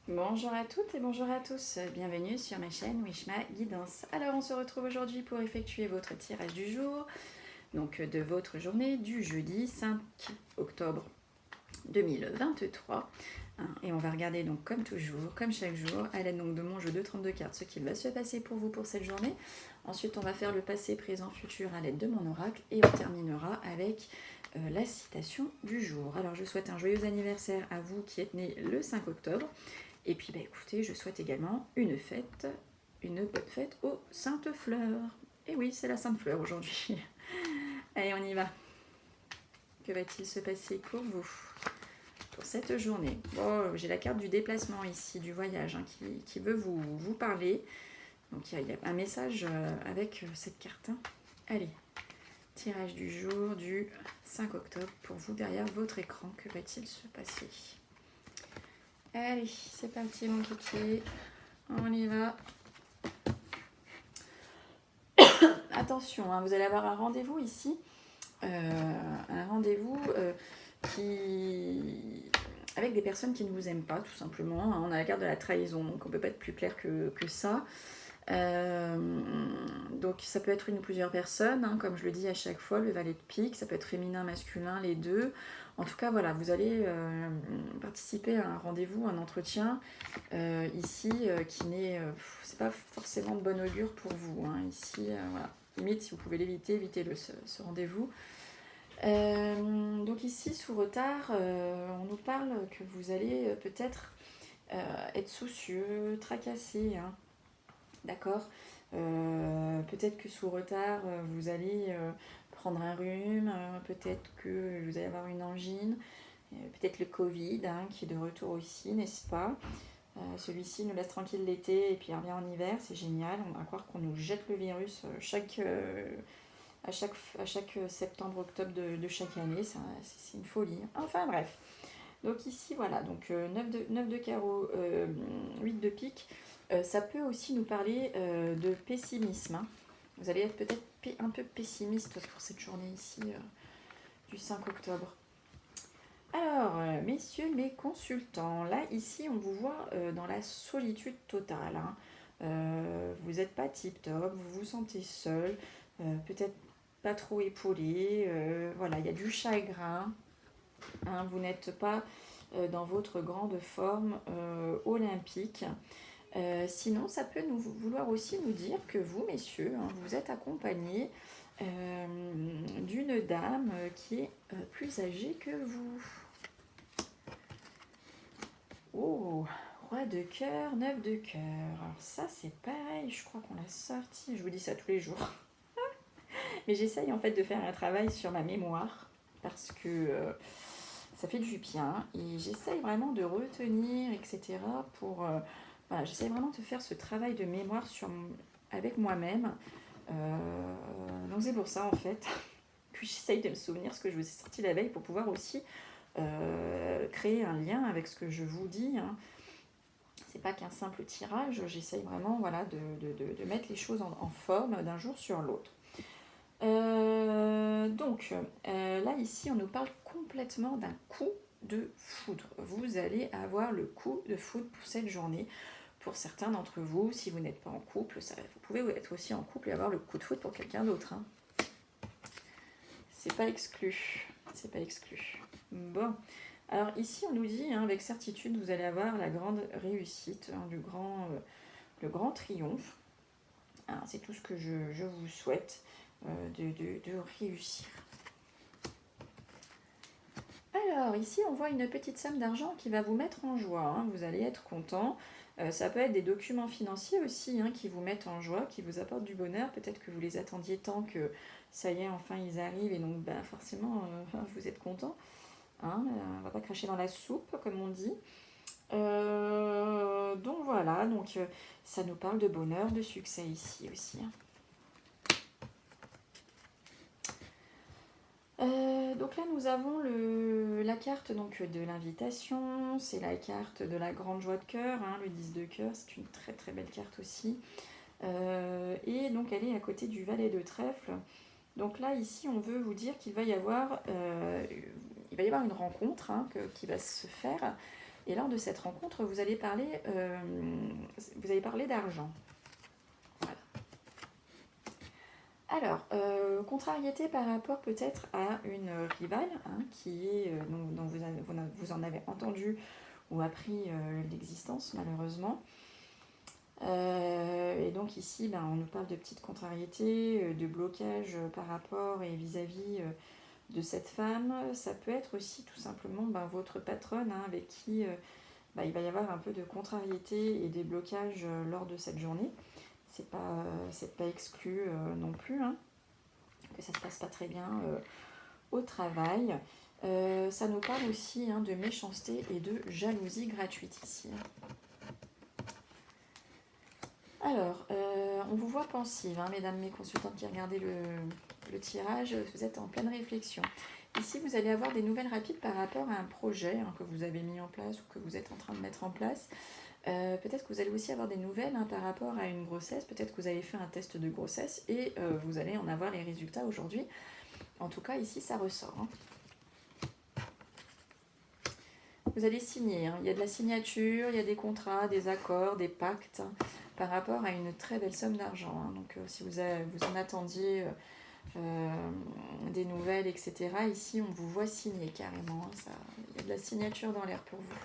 Bonjour à toutes et bonjour à tous, bienvenue sur ma chaîne Wishma Guidance. Alors on se retrouve aujourd'hui pour effectuer votre tirage du jour, donc de votre journée du jeudi 5 octobre 2023. Et on va regarder donc comme toujours, comme chaque jour, à l'aide donc de mon jeu de 32 cartes, ce qu'il va se passer pour vous pour cette journée. Ensuite on va faire le passé, présent, futur à l'aide de mon oracle et on terminera avec la citation du jour. Alors je souhaite un joyeux anniversaire à vous qui êtes nés le 5 octobre. Et puis bah écoutez, je souhaite également une bonne fête aux Saintes Fleurs. Et oui, c'est la Sainte Fleur aujourd'hui. Allez, on y va. Que va-t-il se passer pour vous pour cette journée? Bon, j'ai la carte du déplacement ici, du voyage, qui veut vous parler. Donc il y a un message avec cette carte. Allez, tirage du jour du 5 octobre pour vous derrière votre écran. Que va-t-il se passer? Allez, c'est parti mon kiki. On y va. Attention, hein, vous allez avoir un rendez-vous ici. Un rendez-vous avec des personnes qui ne vous aiment pas, tout simplement. On a la carte de la trahison, donc on ne peut pas être plus clair que ça. Donc ça peut être une ou plusieurs personnes, hein, comme je le dis à chaque fois, le valet de pique, ça peut être féminin, masculin, les deux. En tout cas, voilà, vous allez participer à un rendez-vous, un entretien ici qui n'est, c'est pas forcément de bon augure pour vous. Hein, ici, voilà, limite si vous pouvez l'éviter, évitez-le ce rendez-vous. Donc ici, sous retard, on nous parle que vous allez peut-être être soucieux, tracassé, hein, d'accord. Peut-être que sous retard, vous allez prendre un rhume, peut-être que vous allez avoir une angine, peut-être le Covid hein, qui est de retour aussi, n'est-ce pas? Celui-ci nous laisse tranquille l'été et puis il revient en hiver, c'est génial. On va croire qu'on nous jette le virus à chaque septembre-octobre de chaque année, c'est une folie. Enfin bref. Donc ici, voilà, donc 9 de carreau, 8 de pique. Ça peut aussi nous parler de pessimisme. Hein. Vous allez être peut-être un peu pessimiste pour cette journée ici du 5 octobre. Alors, messieurs mes consultants, là, ici, on vous voit dans la solitude totale. Hein. Vous n'êtes pas tip-top, vous vous sentez seul, peut-être pas trop épaulé. Voilà, il y a du chagrin. Hein, vous n'êtes pas dans votre grande forme olympique. Sinon, ça peut vouloir aussi nous dire que vous, messieurs, hein, vous êtes accompagnés d'une dame qui est plus âgée que vous. Oh, roi de cœur, 9 de cœur. Alors ça, c'est pareil, je crois qu'on l'a sorti. Je vous dis ça tous les jours. Mais j'essaye en fait de faire un travail sur ma mémoire parce que ça fait du bien et j'essaye vraiment de retenir, etc. pour... voilà, j'essaye vraiment de faire ce travail de mémoire avec moi-même. Donc c'est pour ça en fait que j'essaye de me souvenir ce que je vous ai sorti la veille pour pouvoir aussi créer un lien avec ce que je vous dis. Hein. C'est pas qu'un simple tirage, j'essaye vraiment voilà, de mettre les choses en forme d'un jour sur l'autre. Donc là ici on nous parle complètement d'un coup de foudre. Vous allez avoir le coup de foudre pour cette journée. Pour certains d'entre vous, si vous n'êtes pas en couple, vous pouvez être aussi en couple et avoir le coup de foudre pour quelqu'un d'autre. Hein. C'est pas exclu. C'est pas exclu. Bon. Alors ici on nous dit, hein, avec certitude, vous allez avoir la grande réussite, hein, le grand triomphe. Hein, c'est tout ce que je vous souhaite de réussir. Alors ici on voit une petite somme d'argent qui va vous mettre en joie, hein. Vous allez être content. Ça peut être des documents financiers aussi hein, qui vous mettent en joie, qui vous apportent du bonheur. Peut-être que vous les attendiez tant que ça y est, enfin ils arrivent et donc bah, forcément vous êtes content. Hein, on va pas cracher dans la soupe comme on dit. Donc voilà, donc ça nous parle de bonheur, de succès ici aussi. Hein. Donc là nous avons la carte donc, de l'invitation, c'est la carte de la grande joie de cœur, hein, le 10 de cœur, c'est une très très belle carte aussi. Et donc elle est à côté du valet de trèfle. Donc là ici on veut vous dire qu'il va y avoir une rencontre hein, qui va se faire Et lors de cette rencontre, vous allez parler d'argent. Voilà. Alors, contrariété par rapport peut-être à une rivale, hein, qui est, dont vous en avez entendu ou appris l'existence malheureusement. Et donc ici, on nous parle de petites contrariétés, de blocage par rapport et vis-à-vis de cette femme. Ça peut être aussi tout simplement votre patronne, hein, avec qui il va y avoir un peu de contrariété et des blocages lors de cette journée. C'est pas exclu non plus, hein, que ça se passe pas très bien au travail. Ça nous parle aussi, hein, de méchanceté et de jalousie gratuite ici. Alors, on vous voit pensive, hein, mesdames mes consultantes qui regardez le tirage, vous êtes en pleine réflexion. Ici, vous allez avoir des nouvelles rapides par rapport à un projet, hein, que vous avez mis en place ou que vous êtes en train de mettre en place. Peut-être que vous allez aussi avoir des nouvelles, hein, par rapport à une grossesse. Peut-être que vous avez fait un test de grossesse et vous allez en avoir les résultats aujourd'hui. En tout cas, ici, ça ressort, hein. Vous allez signer, hein. Il y a de la signature, il y a des contrats, des accords, des pactes, hein, par rapport à une très belle somme d'argent, hein. Donc si vous en attendiez des nouvelles, etc., ici on vous voit signer carrément, hein. Il y a de la signature dans l'air pour vous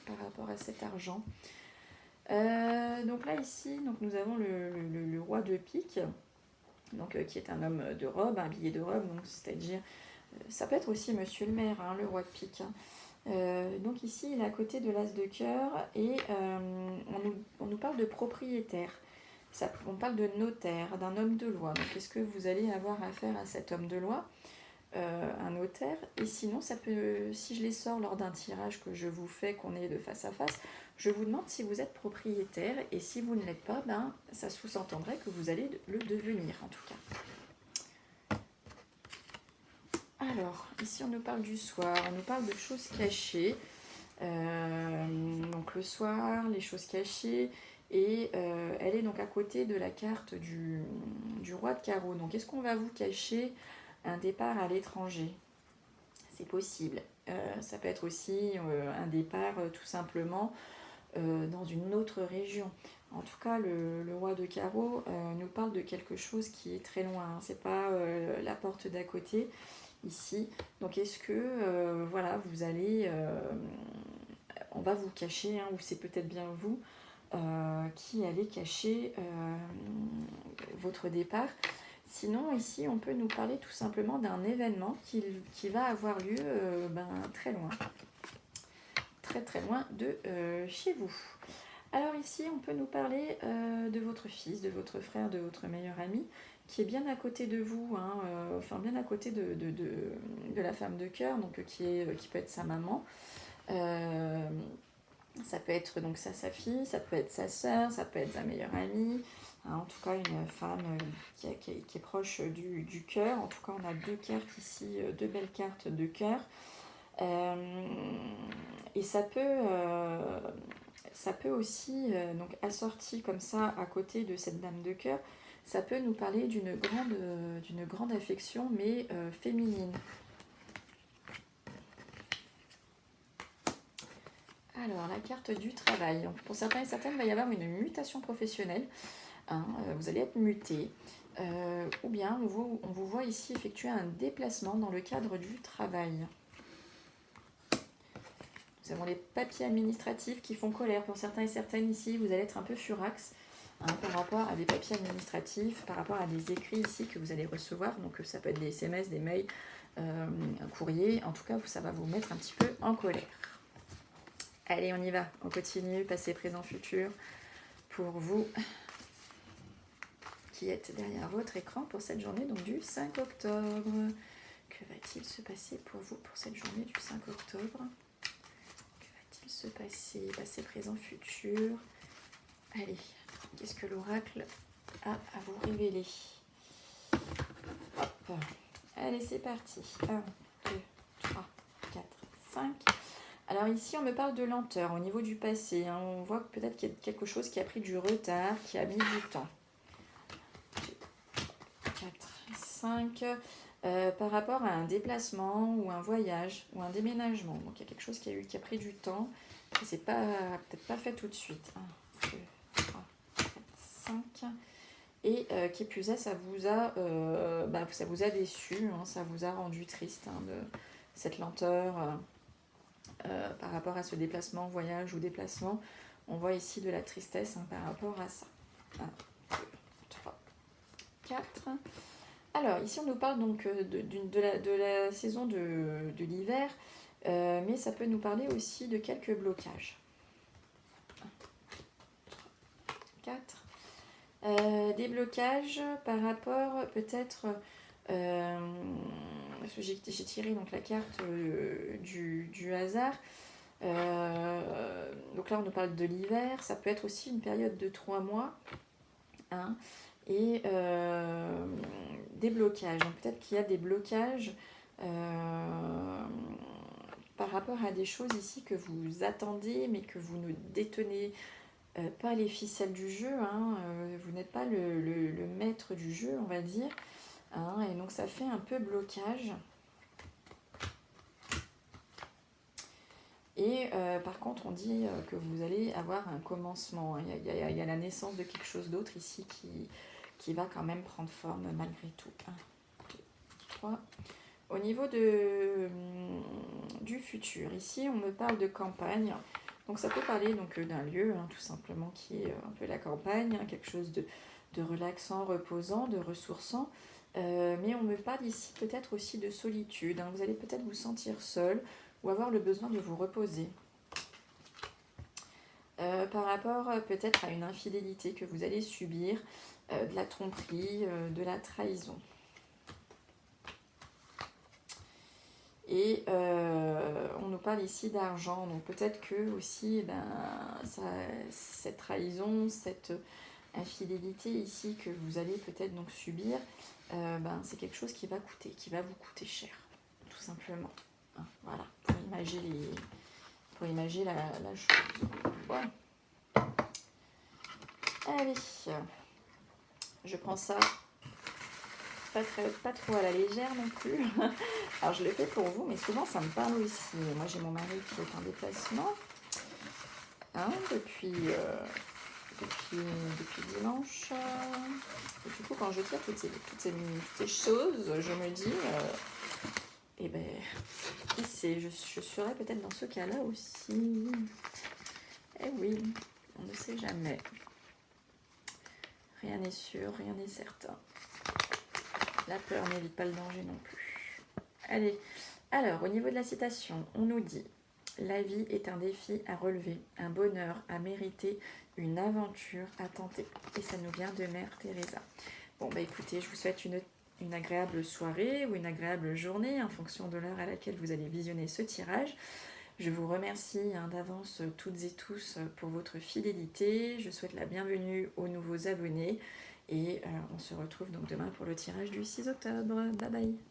par rapport à cet argent. Donc là ici, nous avons le roi de pique, donc, qui est un homme de robe, habillé de robe, donc c'est-à-dire, ça peut être aussi monsieur le maire, hein, le roi de pique, hein. Donc ici, il est à côté de l'as de cœur et on nous parle de propriétaire. On parle de notaire, d'un homme de loi. Donc est-ce que vous allez avoir affaire à cet homme de loi, un notaire? Et sinon, ça peut, si je les sors lors d'un tirage que je vous fais, qu'on est de face à face, je vous demande si vous êtes propriétaire, et si vous ne l'êtes pas, ça sous-entendrait que vous allez le devenir en tout cas. Alors, ici on nous parle du soir, on nous parle de choses cachées. Donc le soir, les choses cachées, et elle est donc à côté de la carte du roi de carreau. Donc est-ce qu'on va vous cacher un départ à l'étranger? C'est possible. Ça peut être aussi un départ tout simplement dans une autre région. En tout cas, le roi de carreau nous parle de quelque chose qui est très loin, hein. C'est pas la porte d'à côté ici. Donc est-ce que vous allez, on va vous cacher, hein, ou c'est peut-être bien vous qui allez cacher votre départ. Sinon ici on peut nous parler tout simplement d'un événement qui va avoir lieu très loin, très très loin de chez vous. Alors ici on peut nous parler de votre fils, de votre frère, de votre meilleur ami, qui est bien à côté de vous, hein, bien à côté de la femme de cœur, donc qui peut être sa maman. Ça peut être donc sa fille, ça peut être sa sœur, ça peut être sa meilleure amie, hein, en tout cas une femme qui est proche du cœur. En tout cas on a deux cartes ici, deux belles cartes de cœur. Et ça peut aussi, donc assorti comme ça à côté de cette dame de cœur, ça peut nous parler d'une grande affection, mais féminine. Alors, la carte du travail. Donc, pour certains et certaines, il va y avoir une mutation professionnelle, hein, vous allez être muté. Ou bien, on vous voit ici effectuer un déplacement dans le cadre du travail. Nous avons les papiers administratifs qui font colère. Pour certains et certaines ici, vous allez être un peu furax, hein, par rapport à des papiers administratifs, par rapport à des écrits ici que vous allez recevoir. Donc ça peut être des SMS, des mails, un courrier. En tout cas, ça va vous mettre un petit peu en colère. Allez, on y va. On continue. Passé, présent, futur. Pour vous qui êtes derrière votre écran pour cette journée donc du 5 octobre. Que va-t-il se passer pour vous pour cette journée du 5 octobre? Se passer, passé, présent, futur. Allez, qu'est-ce que l'oracle a à vous révéler? Hop. Allez, c'est parti. 1, 2, 3, 4, 5. Alors ici, on me parle de lenteur au niveau du passé, hein. On voit peut-être qu'il y a quelque chose qui a pris du retard, qui a mis du temps. 2, 4, 5. Par rapport à un déplacement ou un voyage ou un déménagement. Donc il y a quelque chose qui a pris du temps c'est pas peut-être pas fait tout de suite. 1, 2, 3, 4, 5. Et qui plus est, ça vous a déçu, hein, ça vous a rendu triste, hein, de cette lenteur par rapport à ce déplacement, voyage ou déplacement. On voit ici de la tristesse, hein, par rapport à ça. 1, 2, 3, 4. Alors, ici, on nous parle donc de la saison de l'hiver, mais ça peut nous parler aussi de quelques blocages. 1, 3, 4. Des blocages par rapport peut-être... parce que j'ai tiré donc la carte du hasard. Donc là, on nous parle de l'hiver. Ça peut être aussi une période de 3 mois. Hein, et des blocages. Donc peut-être qu'il y a des blocages par rapport à des choses ici que vous attendez, mais que vous ne détenez pas les ficelles du jeu. Hein, vous n'êtes pas le maître du jeu, on va dire. Hein, et donc ça fait un peu blocage. Et par contre, on dit que vous allez avoir un commencement. Hein. Il y a la naissance de quelque chose d'autre ici qui va quand même prendre forme malgré tout. 1, 2, 3. Au niveau du futur, ici, on me parle de campagne. Donc ça peut parler d'un lieu, hein, tout simplement, qui est un peu la campagne, hein, quelque chose de relaxant, reposant, de ressourçant. Mais on me parle ici peut-être aussi de solitude. Hein. Vous allez peut-être vous sentir seul ou avoir le besoin de vous reposer. Par rapport peut-être à une infidélité que vous allez subir, de la tromperie, de la trahison. Et on nous parle ici d'argent, donc peut-être que aussi cette trahison, cette infidélité ici que vous allez peut-être donc subir, c'est quelque chose qui va vous coûter cher, tout simplement. Hein, voilà, pour imaginer la chose. Voilà. Allez, je prends ça pas trop à la légère non plus. Alors je le fais pour vous, mais souvent ça me parle aussi. Moi j'ai mon mari qui est en déplacement, hein, depuis dimanche. Et du coup quand je tire toutes ces choses, je me dis, qui sait, je serai peut-être dans ce cas-là aussi. Eh oui, on ne sait jamais. Rien n'est sûr, rien n'est certain. La peur n'évite pas le danger non plus. Allez, alors au niveau de la citation, on nous dit « La vie est un défi à relever, un bonheur à mériter, une aventure à tenter. » Et ça nous vient de Mère Teresa. Bon, écoutez, je vous souhaite une agréable soirée ou une agréable journée en fonction de l'heure à laquelle vous allez visionner ce tirage. Je vous remercie d'avance toutes et tous pour votre fidélité. Je souhaite la bienvenue aux nouveaux abonnés. Et on se retrouve donc demain pour le tirage du 6 octobre. Bye bye.